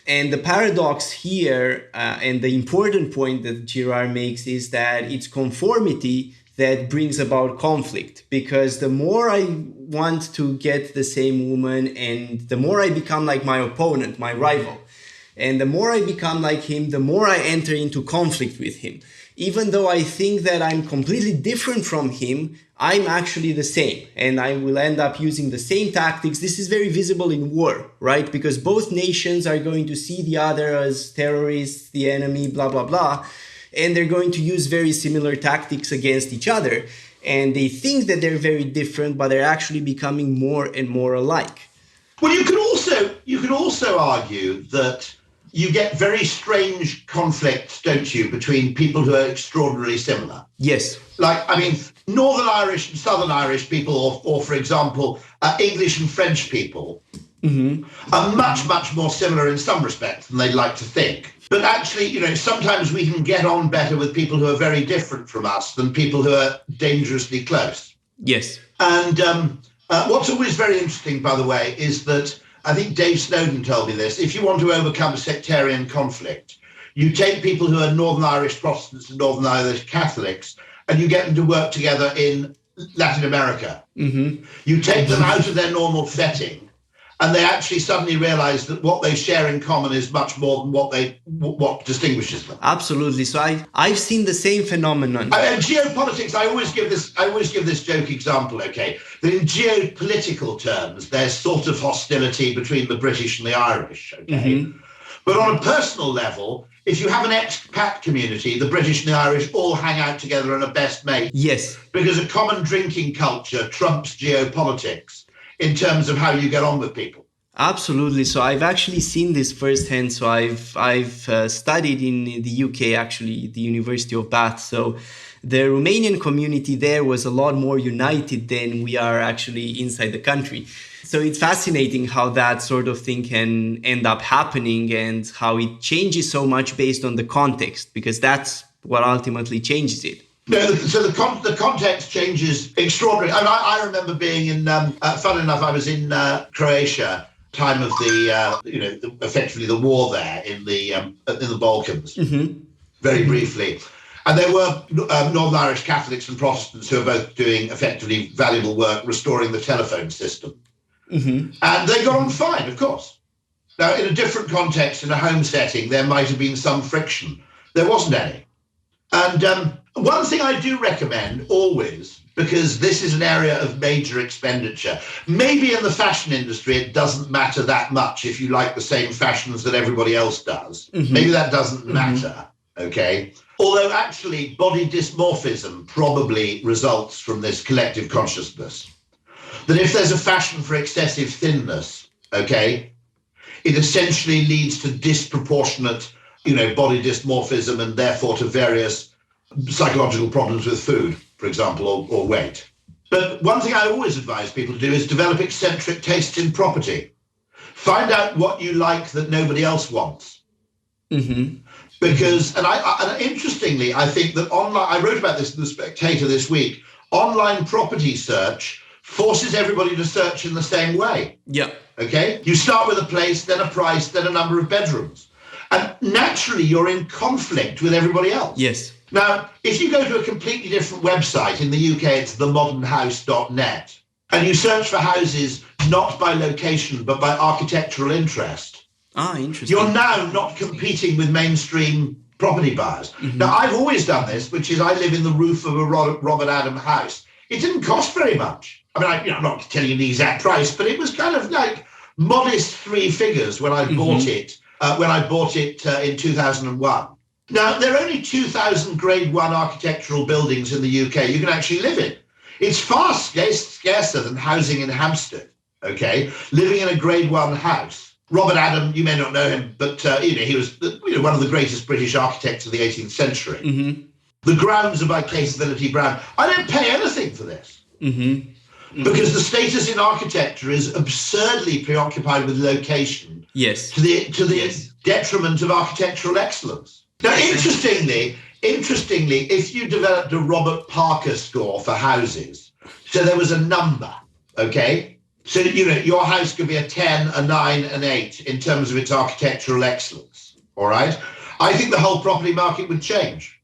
And the paradox here, and the important point that Girard makes, is that it's conformity that brings about conflict. Because the more I want to get the same woman, and the more I become like my opponent, my rival, and the more I become like him, the more I enter into conflict with him. even though I think that I'm completely different from him, I'm actually the same, and I will end up using the same tactics. This is very visible in war, right? Because both nations are going to see the other as terrorists, the enemy, blah, blah, blah, and they're going to use very similar tactics against each other. And they think that they're very different, but they're actually becoming more and more alike. Well, you could also argue that you get very strange conflicts, don't you, between people who are extraordinarily similar. Yes. Like, I mean, Northern Irish and Southern Irish people, or for example, English and French people, are much, much more similar in some respects than they'd like to think. But actually, sometimes we can get on better with people who are very different from us than people who are dangerously close. Yes. And what's always very interesting, by the way, is that I think Dave Snowden told me this. If you want to overcome sectarian conflict, you take people who are Northern Irish Protestants and Northern Irish Catholics, and you get them to work together in Latin America. You take them out of their normal setting, and they actually suddenly realize that what they share in common is much more than what distinguishes them. Absolutely. So I've seen the same phenomenon. Geopolitics, I always give this joke example, okay, that in geopolitical terms, there's sort of hostility between the British and the Irish, okay? But on a personal level, if you have an expat community, the British and the Irish all hang out together and are best mates. Yes. Because a common drinking culture trumps geopolitics in terms of how you get on with people. Absolutely. So I've actually seen this firsthand. So I've studied in the UK, actually, the University of Bath. So the Romanian community there was a lot more united than we are actually inside the country. So it's fascinating how that sort of thing can end up happening and how it changes so much based on the context, because that's what ultimately changes it. No, so the context changes extraordinarily. And I remember being in, fun enough, I was in Croatia, time of the, effectively the war there in the Balkans, very briefly. And there were Northern Irish Catholics and Protestants who were both doing effectively valuable work restoring the telephone system. And they got on fine, of course. Now, in a different context, in a home setting, there might have been some friction. There wasn't any. And one thing I do recommend always, because this is an area of major expenditure, maybe in the fashion industry, it doesn't matter that much if you like the same fashions that everybody else does. Maybe that doesn't matter, okay? Although actually body dysmorphism probably results from this collective consciousness. That if there's a fashion for excessive thinness, okay, it essentially leads to disproportionate, body dysmorphism and therefore to various psychological problems with food, for example, or weight. But one thing I always advise people to do is develop eccentric tastes in property. Find out what you like that nobody else wants. Because, and interestingly, I think that online, I wrote about this in The Spectator this week, online property search forces everybody to search in the same way. Yeah. Okay? You start with a place, then a price, then a number of bedrooms. And naturally, you're in conflict with everybody else. Yes. Now, if you go to a completely different website, in the UK, it's themodernhouse.net, and you search for houses not by location, but by architectural interest. Interesting. You're now not competing with mainstream property buyers. Now, I've always done this, which is I live in the roof of a Robert Adam house. It didn't cost very much. I mean, I'm not telling you the exact price, but it was kind of like modest 3 figures when I bought it. In 2001. Now, there are only 2,000 Grade 1 architectural buildings in the UK you can actually live in. It's far scarcer than housing in Hampstead, okay? Living in a Grade 1 house. Robert Adam, you may not know him, but he was one of the greatest British architects of the 18th century. The grounds are by Casability Brown. I don't pay anything for this. Because the status in architecture is absurdly preoccupied with location. Yes. To the detriment of architectural excellence. Now, interestingly, if you developed a Robert Parker score for houses, so there was a number, okay? So, your house could be a 10, a 9, an 8 in terms of its architectural excellence, all right? I think the whole property market would change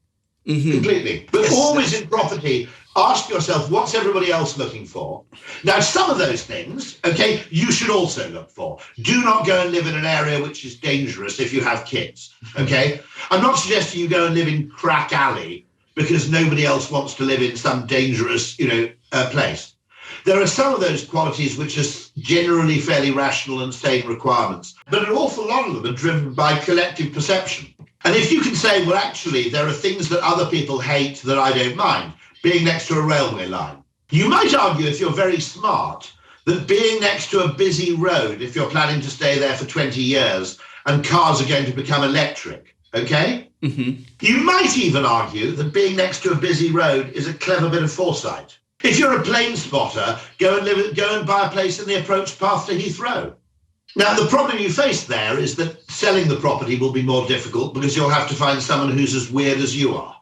completely. But always in property, Ask yourself, what's everybody else looking for? Now, some of those things, okay, you should also look for. Do not go and live in an area which is dangerous if you have kids, okay? I'm not suggesting you go and live in Crack Alley because nobody else wants to live in some dangerous, place. There are some of those qualities which are generally fairly rational and sane requirements, but an awful lot of them are driven by collective perception. And if you can say, well, actually, there are things that other people hate that I don't mind, being next to a railway line. You might argue, if you're very smart, that being next to a busy road, if you're planning to stay there for 20 years and cars are going to become electric, okay? Mm-hmm. You might even argue that being next to a busy road is a clever bit of foresight. If you're a plane spotter, go and buy a place in the approach path to Heathrow. Now, the problem you face there is that selling the property will be more difficult because you'll have to find someone who's as weird as you are.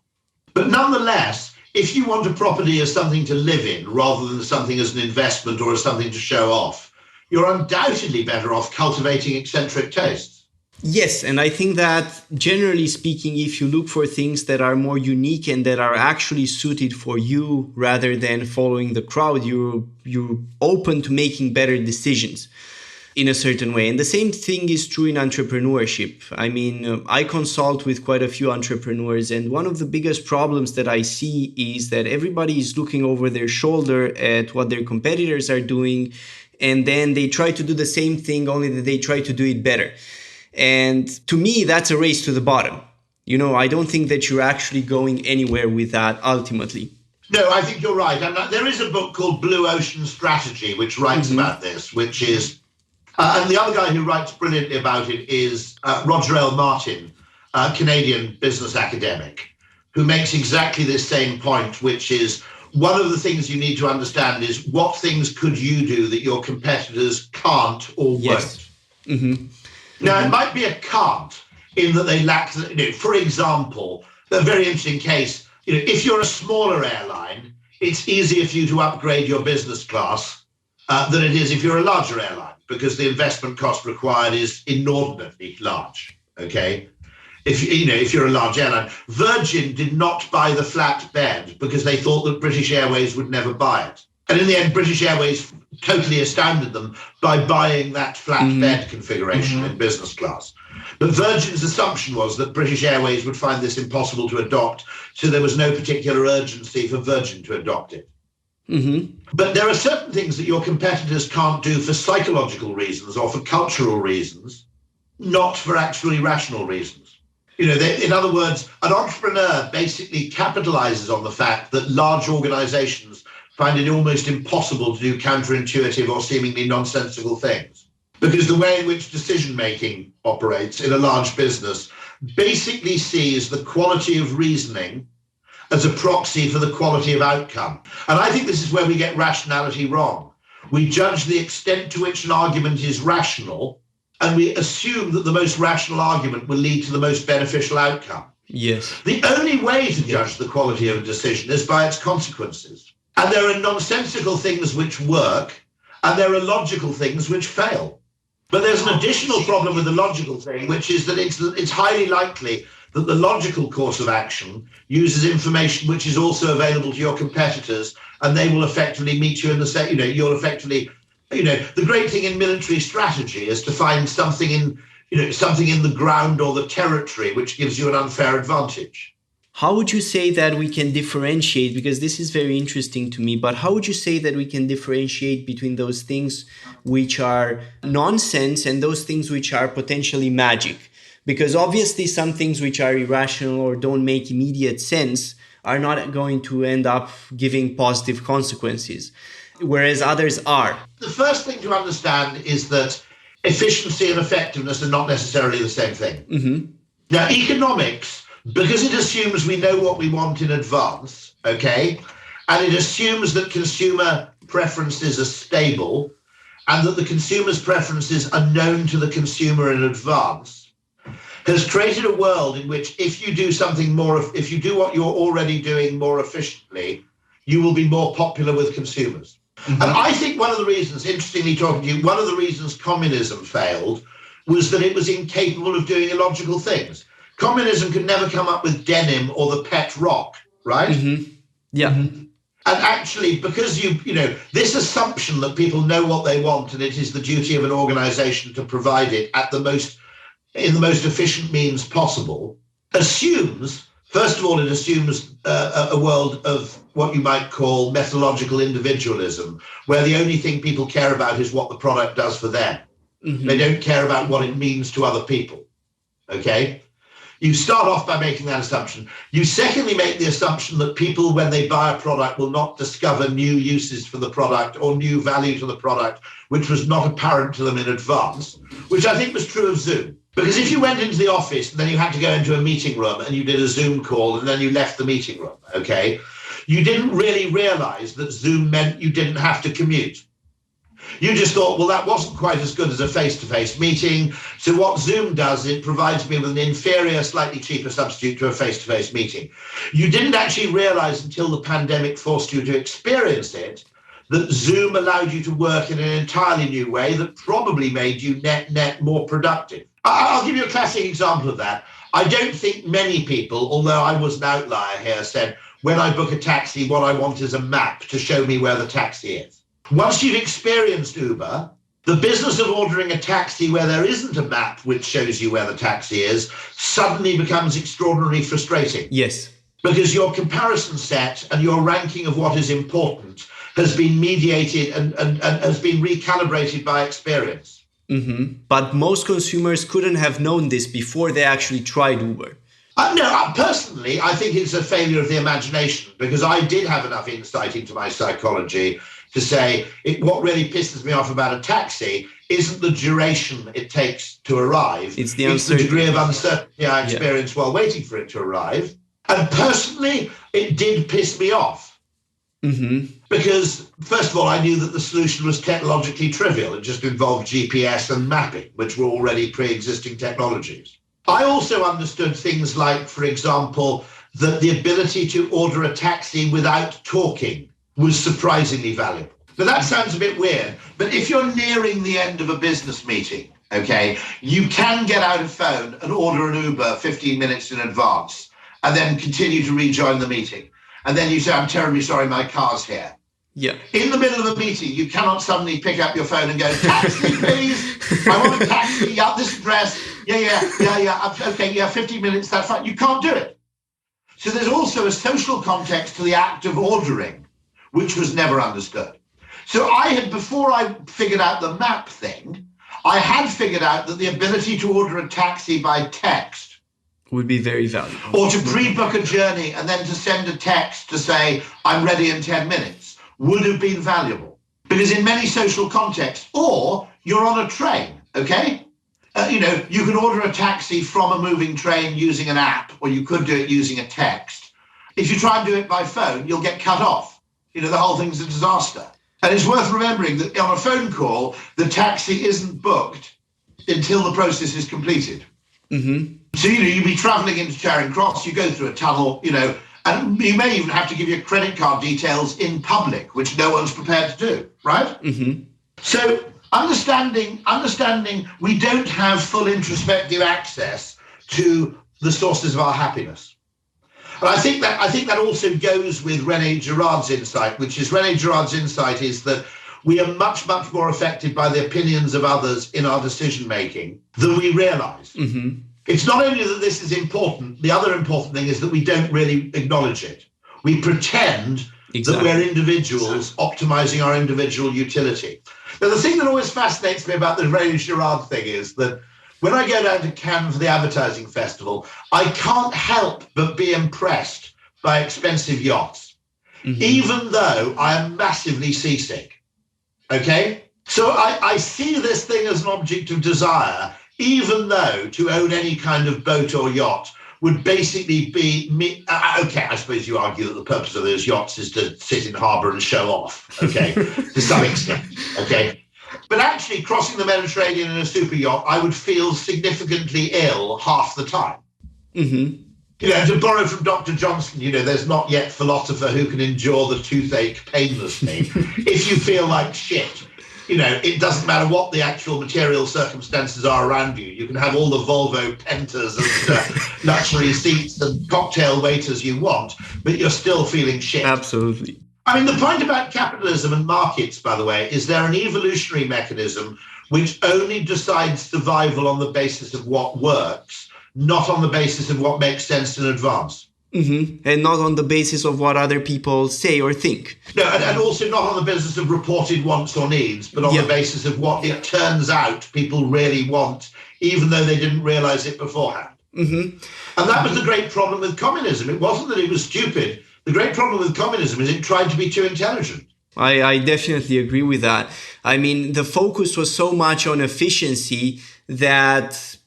But nonetheless, if you want a property as something to live in rather than something as an investment or as something to show off, you're undoubtedly better off cultivating eccentric tastes. Yes, and I think that generally speaking, if you look for things that are more unique and that are actually suited for you rather than following the crowd, you're open to making better decisions in a certain way. And the same thing is true in entrepreneurship. I mean, I consult with quite a few entrepreneurs, and one of the biggest problems that I see is that everybody is looking over their shoulder at what their competitors are doing, and then they try to do the same thing, only that they try to do it better. And to me, that's a race to the bottom. I don't think that you're actually going anywhere with that ultimately. No, I think you're right. And there is a book called Blue Ocean Strategy, which writes about this, which is and the other guy who writes brilliantly about it is Roger L. Martin, a Canadian business academic, who makes exactly this same point, which is one of the things you need to understand is what things could you do that your competitors can't or won't. Mm-hmm. Now, it might be a can't in that they lack, for example, a very interesting case, if you're a smaller airline, it's easier for you to upgrade your business class than it is if you're a larger airline, because the investment cost required is inordinately large, okay? If you're a large airline. Virgin did not buy the flat bed because they thought that British Airways would never buy it. And in the end, British Airways totally astounded them by buying that flat bed configuration in business class. But Virgin's assumption was that British Airways would find this impossible to adopt, so there was no particular urgency for Virgin to adopt it. Mm-hmm. But there are certain things that your competitors can't do for psychological reasons or for cultural reasons, not for actually rational reasons. In other words, an entrepreneur basically capitalizes on the fact that large organizations find it almost impossible to do counterintuitive or seemingly nonsensical things. Because the way in which decision-making operates in a large business basically sees the quality of reasoning as a proxy for the quality of outcome. And I think this is where we get rationality wrong. We judge the extent to which an argument is rational, and we assume that the most rational argument will lead to the most beneficial outcome. Yes. The only way to judge the quality of a decision is by its consequences. And there are nonsensical things which work, and there are logical things which fail. But there's an additional problem with the logical thing, which is that it's highly likely that the logical course of action uses information which is also available to your competitors, and they will effectively meet you in the same, you'll effectively, the great thing in military strategy is to find something in the ground or the territory which gives you an unfair advantage. How would you say that we can differentiate, because this is very interesting to me, but how would you say that we can differentiate between those things which are nonsense and those things which are potentially magic? Because obviously some things which are irrational or don't make immediate sense are not going to end up giving positive consequences, whereas others are. The first thing to understand is that efficiency and effectiveness are not necessarily the same thing. Mm-hmm. Now, economics, because it assumes we know what we want in advance, okay, and it assumes that consumer preferences are stable and that the consumer's preferences are known to the consumer in advance, has created a world in which if you do what you're already doing more efficiently, you will be more popular with consumers. Mm-hmm. And I think one of the reasons, interestingly talking to you, one of the reasons communism failed was that it was incapable of doing illogical things. Communism could never come up with denim or the pet rock, right? Mm-hmm. Yeah. Mm-hmm. And actually, because this assumption that people know what they want and it is the duty of an organization to provide it in the most efficient means possible, assumes, first of all, it assumes a world of what you might call methodological individualism, where the only thing people care about is what the product does for them. Mm-hmm. They don't care about what it means to other people. Okay? You start off by making that assumption. You secondly make the assumption that people, when they buy a product, will not discover new uses for the product or new value to the product, which was not apparent to them in advance, which I think was true of Zoom. Because if you went into the office and then you had to go into a meeting room and you did a Zoom call and then you left the meeting room, okay, you didn't really realize that Zoom meant you didn't have to commute. You just thought, well, that wasn't quite as good as a face-to-face meeting. So what Zoom does, it provides me with an inferior, slightly cheaper substitute to a face-to-face meeting. You didn't actually realize until the pandemic forced you to experience it, that Zoom allowed you to work in an entirely new way that probably made you net more productive. I'll give you a classic example of that. I don't think many people, although I was an outlier here, said, when I book a taxi, what I want is a map to show me where the taxi is. Once you've experienced Uber, the business of ordering a taxi where there isn't a map which shows you where the taxi is suddenly becomes extraordinarily frustrating. Yes. Because your comparison set and your ranking of what is important has been mediated and has been recalibrated by experience. Mm-hmm. But most consumers couldn't have known this before they actually tried Uber. Personally, I think it's a failure of the imagination, because I did have enough insight into my psychology to say what really pisses me off about a taxi isn't the duration it takes to arrive. It's the degree of uncertainty I experience while waiting for it to arrive. And personally, it did piss me off. Mm-hmm. Because, first of all, I knew that the solution was technologically trivial. It just involved GPS and mapping, which were already pre-existing technologies. I also understood things like, for example, that the ability to order a taxi without talking was surprisingly valuable. But that sounds a bit weird. But if you're nearing the end of a business meeting, okay, you can get out a phone and order an Uber 15 minutes in advance and then continue to rejoin the meeting. And then you say, I'm terribly sorry, my car's here. Yeah. In the middle of a meeting, you cannot suddenly pick up your phone and go, taxi, please. I want a taxi. Yeah, this address. Yeah. Okay, 15 minutes, that's fine. You can't do it. So there's also a social context to the act of ordering, which was never understood. So before I figured out the map thing, I had figured out that the ability to order a taxi by text would be very valuable. Or to pre-book a journey and then to send a text to say, I'm ready in 10 minutes, would have been valuable. Because in many social contexts, or you're on a train, okay? You can order a taxi from a moving train using an app, or you could do it using a text. If you try and do it by phone, you'll get cut off. The whole thing's a disaster. And it's worth remembering that on a phone call, the taxi isn't booked until the process is completed. Mm-hmm. So, you'd be traveling into Charing Cross, you go through a tunnel, and you may even have to give your credit card details in public, which no one's prepared to do, right? Mm-hmm. So understanding we don't have full introspective access to the sources of our happiness. And I think that also goes with René Girard's insight, René Girard's insight is that we are much, much more affected by the opinions of others in our decision-making than we realize. Mm-hmm. It's not only that this is important, the other important thing is that we don't really acknowledge it. We pretend that we're individuals optimizing our individual utility. Now, the thing that always fascinates me about the René Girard thing is that when I go down to Cannes for the advertising festival, I can't help but be impressed by expensive yachts, even though I am massively seasick. Okay? So I see this thing as an object of desire, even though to own any kind of boat or yacht would basically be me. Okay, I suppose you argue that the purpose of those yachts is to sit in harbour and show off, okay, to some extent, okay? But actually, crossing the Mediterranean in a super yacht, I would feel significantly ill half the time. Mm-hmm. To borrow from Dr. Johnson, there's not yet philosopher who can endure the toothache painlessly. If you feel like shit, it doesn't matter what the actual material circumstances are around you. You can have all the Volvo Pentas and luxury seats and cocktail waiters you want, but you're still feeling shit. Absolutely. I mean, the point about capitalism and markets, by the way, is they're an evolutionary mechanism which only decides survival on the basis of what works, not on the basis of what makes sense in advance. Mm-hmm. And not on the basis of what other people say or think. No, and also not on the basis of reported wants or needs, but on the basis of what it turns out people really want, even though they didn't realize it beforehand. Mm-hmm. And that was the great problem with communism. It wasn't that it was stupid. The great problem with communism is it tried to be too intelligent. I definitely agree with that. I mean, the focus was so much on efficiency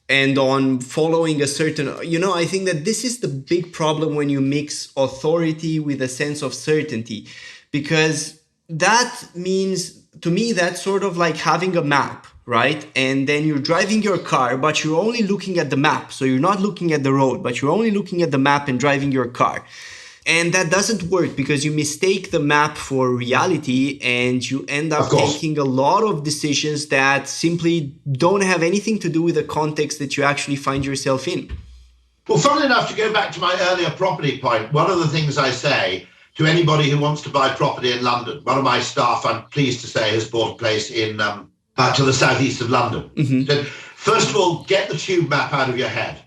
and on following a certain, I think that this is the big problem when you mix authority with a sense of certainty, because that means, to me, that's sort of like having a map, right? And then you're driving your car, but you're only looking at the map. So you're not looking at the road, but you're only looking at the map and driving your car. And that doesn't work because you mistake the map for reality and you end up taking a lot of decisions that simply don't have anything to do with the context that you actually find yourself in. Well, funnily enough, to go back to my earlier property point, one of the things I say to anybody who wants to buy property in London, one of my staff, I'm pleased to say, has bought a place in to the southeast of London. Mm-hmm. So, first of all, get the tube map out of your head.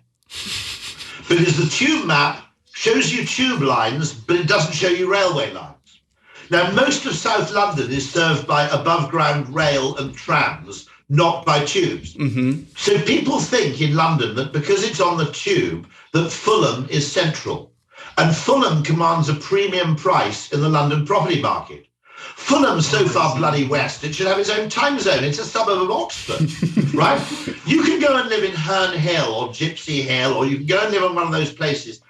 Because the tube map shows you tube lines, but it doesn't show you railway lines. Now, most of South London is served by above-ground rail and trams, not by tubes. Mm-hmm. So people think in London that because it's on the tube, that Fulham is central. And Fulham commands a premium price in the London property market. Fulham's so far bloody west, it should have its own time zone. It's a suburb of Oxford, right? You can go and live in Herne Hill or Gypsy Hill, or you can go and live in one of those places.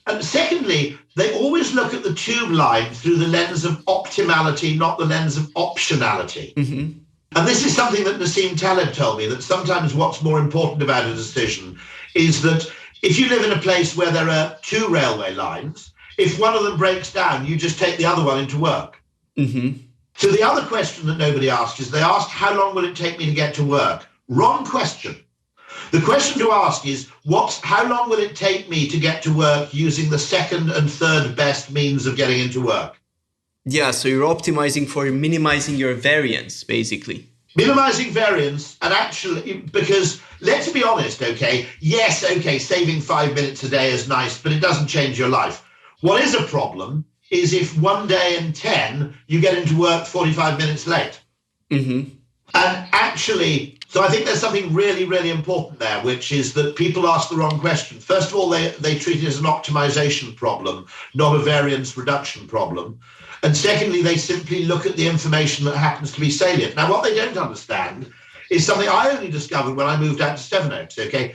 And secondly, they always look at the tube line through the lens of optimality, not the lens of optionality. Mm-hmm. And this is something that Nassim Taleb told me, that sometimes what's more important about a decision is that if you live in a place where there are two railway lines, if one of them breaks down, you just take the other one into work. Mm-hmm. So the other question that nobody asked is, they asked, how long will it take me to get to work? Wrong question. The question to ask is, how long will it take me to get to work using the second and third best means of getting into work? Yeah, so you're optimizing for minimizing your variance, basically. Minimizing variance, and actually, because let's be honest, saving 5 minutes a day is nice, but it doesn't change your life. What is a problem is if one day in 10, you get into work 45 minutes late. Mm-hmm. And actually, so I think there's something really, really important there, which is that people ask the wrong question. First of all, they treat it as an optimization problem, not a variance reduction problem. And secondly, they simply look at the information that happens to be salient. Now, what they don't understand is something I only discovered when I moved out to Sevenoaks, okay?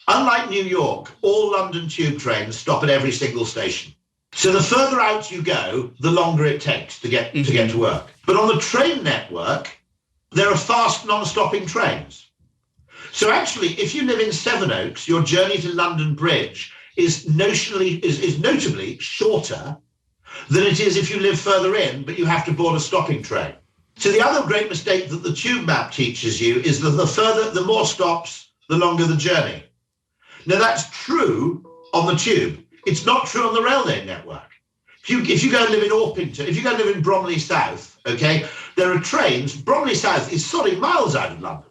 Unlike New York, all London tube trains stop at every single station. So the further out you go, the longer it takes to get to work. But on the train network, there are fast, non-stopping trains. So actually, if you live in Sevenoaks, your journey to London Bridge is notably shorter than it is if you live further in, but you have to board a stopping train. So the other great mistake that the tube map teaches you is that the more stops, the longer the journey. Now that's true on the tube. It's not true on the railway network. If you go and live in Orpington, if you go and live in Bromley South, okay, there are trains. Bromley South is 40 miles out of London,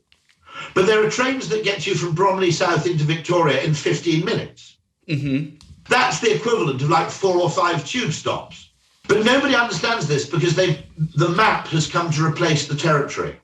but there are trains that get you from Bromley South into Victoria in 15 minutes. Mm-hmm. That's the equivalent of like 4 or 5 tube stops. But nobody understands this because the map has come to replace the territory.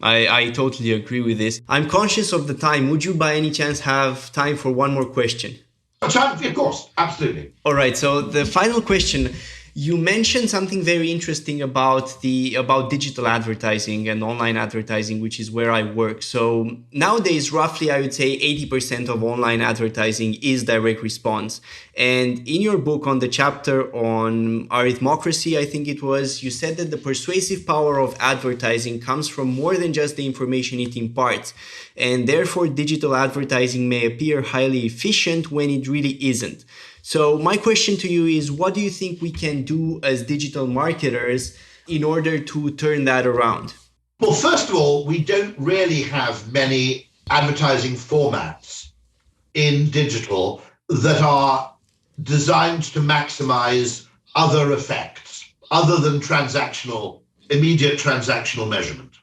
I totally agree with this. I'm conscious of the time. Would you by any chance have time for one more question? Of course, absolutely. All right. So the final question, you mentioned something very interesting about digital advertising and online advertising, which is where I work. So nowadays, roughly, I would say 80% of online advertising is direct response. And in your book on the chapter on arithmocracy, I think it was, you said that the persuasive power of advertising comes from more than just the information it imparts. And therefore, digital advertising may appear highly efficient when it really isn't. So my question to you is, what do you think we can do as digital marketers in order to turn that around? Well, first of all, we don't really have many advertising formats in digital that are designed to maximize other effects other than immediate transactional measurement.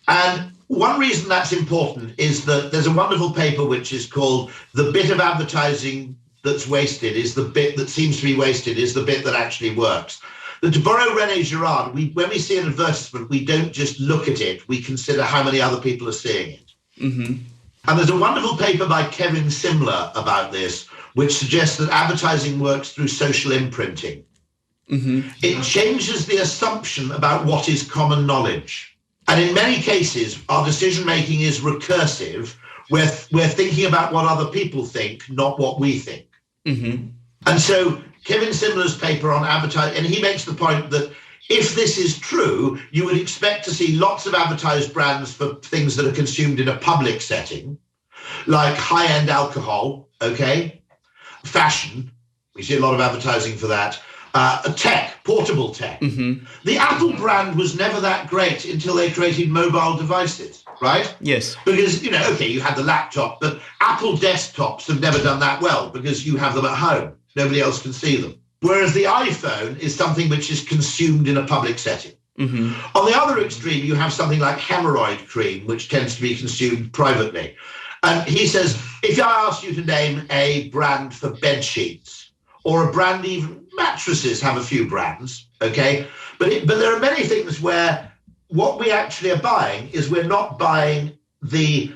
And one reason that's important is that there's a wonderful paper which is called "The Bit of Advertising That's Wasted is the bit that seems to be wasted is the bit that actually works." But to borrow René Girard, when we see an advertisement, we don't just look at it, we consider how many other people are seeing it. And there's a wonderful paper by Kevin Simler about this, which suggests that advertising works through social imprinting. It changes the assumption about what is common knowledge. And in many cases, our decision-making is recursive. We're thinking about what other people think, not what we think. And so Kevin Simler's paper on advertising, and he makes the point that if this is true, you would expect to see lots of advertised brands for things that are consumed in a public setting, like high-end alcohol, fashion, we see a lot of advertising for that, tech, portable tech. The Apple brand was never that great until they created mobile devices, right? Yes. Because, you had the laptop, but Apple desktops have never done that well because you have them at home. Nobody else can see them. Whereas the iPhone is something which is consumed in a public setting. On the other extreme, you have something like hemorrhoid cream, which tends to be consumed privately. And he says, if I ask you to name a brand for bed sheets or a brand, even mattresses have a few brands, but there are many things where what we actually are buying is we're not buying the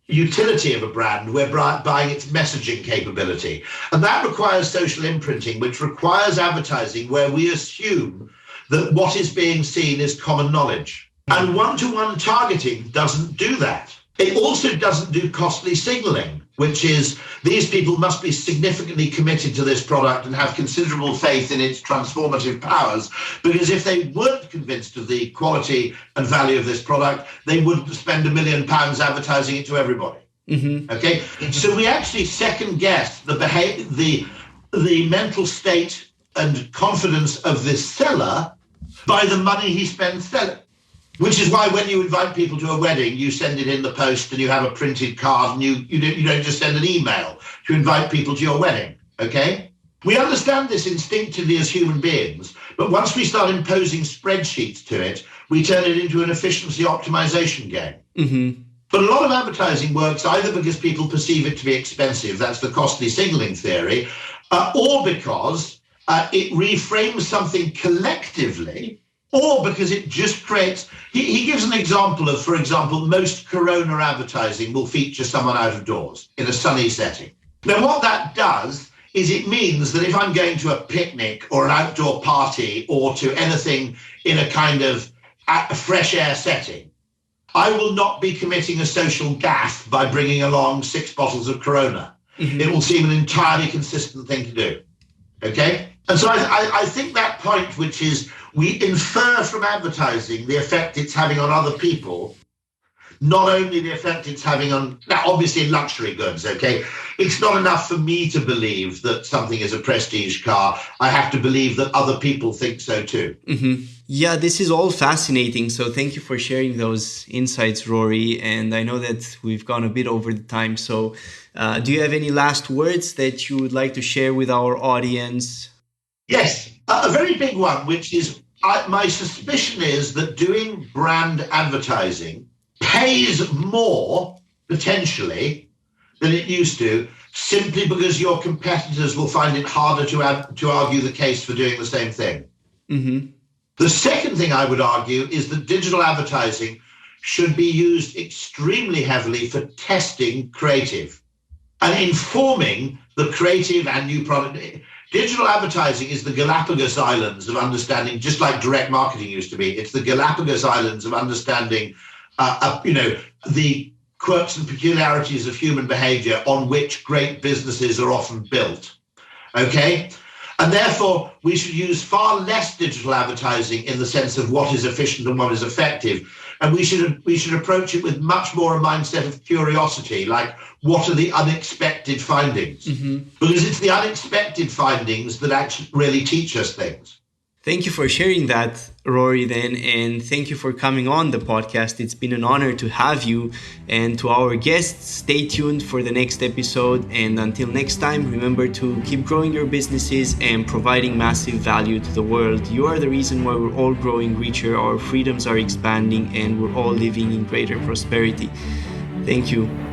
utility of a brand, we're buying its messaging capability. And that requires social imprinting, which requires advertising where we assume that what is being seen is common knowledge. And one-to-one targeting doesn't do that. It also doesn't do costly signaling, which is these people must be significantly committed to this product and have considerable faith in its transformative powers, because if they weren't convinced of the quality and value of this product, they wouldn't spend £1 million advertising it to everybody. So we actually second guess the mental state and confidence of this seller by the money he spends selling. Which is why when you invite people to a wedding, you send it in the post and you have a printed card, and you don't just send an email to invite people to your wedding, We understand this instinctively as human beings, but once we start imposing spreadsheets to it, we turn it into an efficiency optimization game. But a lot of advertising works either because people perceive it to be expensive, that's the costly signaling theory, or because it reframes something collectively, or because it just creates, he gives an example of, for example, most Corona advertising will feature someone out of doors in a sunny setting. Now, what that does is it means that if I'm going to a picnic or an outdoor party or to anything in a kind of fresh air setting, I will not be committing a social gaffe by bringing along 6 bottles of Corona. It will seem an entirely consistent thing to do. And so I think that point, which is we infer from advertising the effect it's having on other people, not only the effect it's having on, now obviously luxury goods, it's not enough for me to believe that something is a prestige car. I have to believe that other people think so too. Yeah, this is all fascinating. So thank you for sharing those insights, Rory. And I know that we've gone a bit over the time. So do you have any last words that you would like to share with our audience? Yes, a very big one, which is my suspicion is that doing brand advertising pays more, potentially, than it used to, simply because your competitors will find it harder to argue the case for doing the same thing. The second thing I would argue is that digital advertising should be used extremely heavily for testing creative and informing the creative and new product. Digital advertising is the Galapagos Islands of understanding, just like direct marketing used to be. It's the Galapagos Islands of understanding, the quirks and peculiarities of human behavior on which great businesses are often built. And therefore, we should use far less digital advertising in the sense of what is efficient and what is effective. And we should approach it with much more a mindset of curiosity, like what are the unexpected findings? Because it's the unexpected findings that actually really teach us things. Thank you for sharing that, Rory, then, and thank you for coming on the podcast. It's been an honor to have you. And to our guests, stay tuned for the next episode. And until next time, remember to keep growing your businesses and providing massive value to the world. You are the reason why we're all growing richer, our freedoms are expanding, and we're all living in greater prosperity. Thank you.